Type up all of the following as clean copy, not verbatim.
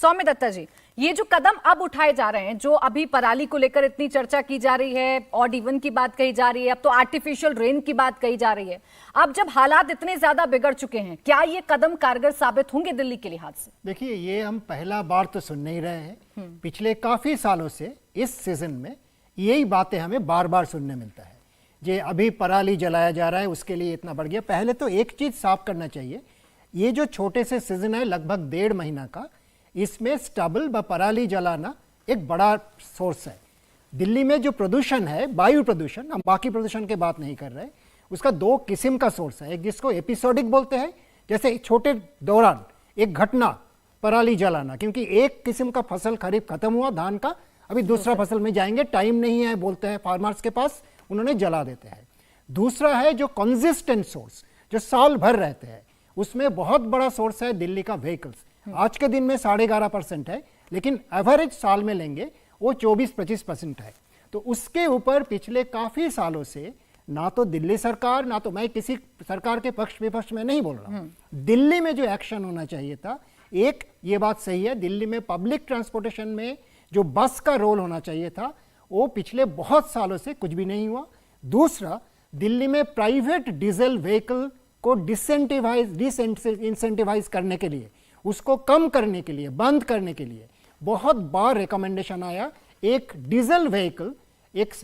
सौम्य दत्ता जी, ये जो कदम अब उठाए जा रहे हैं, जो अभी पराली को लेकर इतनी चर्चा की जा रही है, ऑड इवन की बात कही जा रही है, अब तो आर्टिफिशियल रेन की बात कही जा रही है, अब जब हालात इतने ज्यादा बिगड़ चुके हैं, क्या ये कदम कारगर साबित होंगे दिल्ली के लिहाज से? देखिए, ये हम पहला बार तो सुन नहीं रहे हैं। पिछले काफी सालों से इस सीजन में यही बातें हमें बार बार सुनने मिलता है। जे अभी पराली जलाया जा रहा है, उसके लिए इतना बढ़ गया। पहले तो एक चीज साफ करना चाहिए, ये जो छोटे से सीजन है लगभग 1.5 महीना का, इसमें स्टबल व पराली जलाना एक बड़ा सोर्स है। दिल्ली में जो प्रदूषण है, वायु प्रदूषण, हम बाकी प्रदूषण की बात नहीं कर रहे, उसका 2 किस्म का सोर्स है। एक जिसको एपिसोडिक बोलते हैं, जैसे छोटे दौरान एक घटना पराली जलाना, क्योंकि एक किस्म का फसल खरीफ खत्म हुआ धान का, अभी दूसरा फसल में जाएंगे, टाइम नहीं है बोलते हैं फार्मर्स के पास, उन्होंने जला देते हैं। दूसरा है जो कंसिस्टेंट सोर्स, जो साल भर रहते हैं, उसमें बहुत बड़ा सोर्स है दिल्ली का व्हीकल्स। आज के दिन में 11.5% है, लेकिन एवरेज साल में लेंगे वो 24-25% है। तो उसके ऊपर पिछले काफी सालों से ना तो दिल्ली सरकार, ना तो मैं किसी सरकार के पक्ष विपक्ष में नहीं बोल रहा हूं, दिल्ली में जो एक्शन होना चाहिए था, एक ये बात सही है, दिल्ली में पब्लिक ट्रांसपोर्टेशन में जो बस का रोल होना चाहिए था, वो पिछले बहुत सालों से कुछ भी नहीं हुआ। दूसरा, दिल्ली में प्राइवेट डीजल व्हीकल को डिसइंसेंटिवाइज करने के लिए, उसको कम करने के लिए, बंद करने के लिए बहुत बार रिकमेंडेशन आया। एक डीजल व्हीकल एक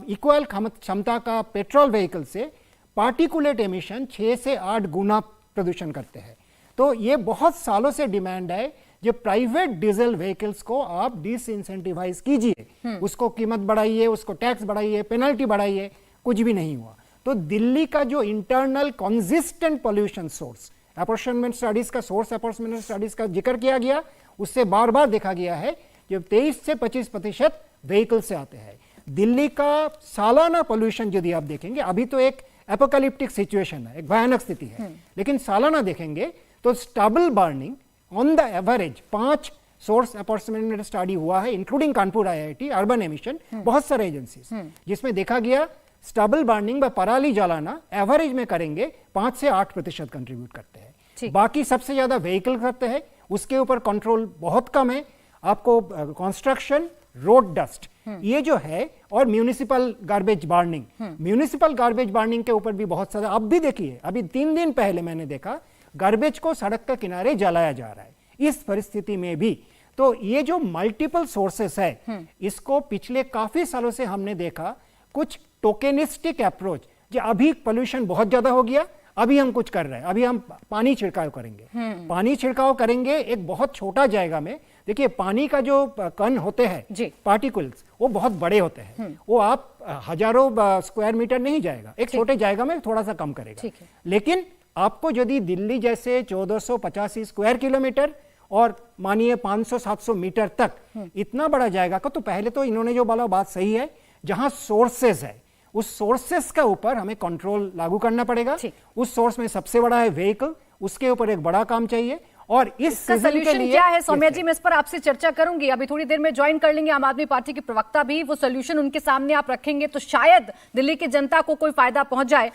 इक्वल क्षमता का पेट्रोल व्हीकल से पार्टिकुलेट एमिशन 6 से 8 गुना प्रदूषण करते हैं। तो ये बहुत सालों से डिमांड है, जो प्राइवेट डीजल व्हीकल्स को आप डिसइंसेंटिवाइज कीजिए, उसको कीमत बढ़ाइए, उसको टैक्स बढ़ाइए, पेनल्टी बढ़ाइए, कुछ भी नहीं हुआ। तो दिल्ली का जो internal consistent pollution source, apportionment studies का सोर्स, अपॉर्चमेंट स्टडीज का जिक्र किया गया, उससे बार बार देखा गया है कि 23 से 25% व्हीकल से आते हैं। दिल्ली का सालाना पोल्यूशन यदि आप देखेंगे, अभी तो एक एपोकैलिप्टिक सिचुएशन है, एक भयानक स्थिति है, लेकिन सालाना देखेंगे तो stubble burning on the average 5 source apportionment study हुआ है, including Kanpur IIT, urban emission, बहुत सारे एजेंसीज, जिसमें देखा गया स्टबल बर्निंग व पराली जलाना एवरेज में करेंगे 5 से 8% कंट्रीब्यूट करते हैं। बाकी सबसे ज्यादा व्हीकल करते हैं, उसके ऊपर कंट्रोल बहुत कम है। आपको कंस्ट्रक्शन, रोड डस्ट, ये जो है, और municipal garbage burning, municipal garbage burning के ऊपर भी बहुत सारा। अब भी देखिए, अभी 3 दिन पहले मैंने देखा गार्बेज को सड़क के किनारे जलाया जा रहा है। इस परिस्थिति में भी तो ये जो मल्टीपल सोर्सेस है, इसको पिछले काफी सालों से हमने देखा कुछ टोकेनिस्टिक अप्रोच, जो अभी पोल्यूशन बहुत ज्यादा हो गया, अभी हम कुछ कर रहे हैं, अभी हम पानी छिड़काव करेंगे, पानी छिड़काव करेंगे एक बहुत छोटा जाएगा में। देखिए, पानी का जो कण होते हैं, पार्टिकल्स, वो बहुत बड़े होते हैं, वो आप हजारों स्क्वायर मीटर नहीं जाएगा, एक छोटे जाएगा में थोड़ा सा कम करेगा। लेकिन आपको यदि दिल्ली जैसे 1485 स्क्वायर किलोमीटर और मानिए 500-700 मीटर तक इतना बड़ा जाएगा का, तो पहले तो इन्होंने जो बोला बात सही है, जहां सोर्सेस है, उस सोर्सेस का ऊपर हमें कंट्रोल लागू करना पड़ेगा। उस सोर्स में सबसे बड़ा है व्हीकल, उसके ऊपर एक बड़ा काम चाहिए। और इस सॉल्यूशन क्या है सौम्या जी, मैं इस पर आपसे चर्चा करूंगी। अभी थोड़ी देर में ज्वाइन कर लेंगे आम आदमी पार्टी के प्रवक्ता भी, वो सॉल्यूशन उनके सामने आप रखेंगे तो शायद दिल्ली की जनता को कोई फायदा पहुंच जाए।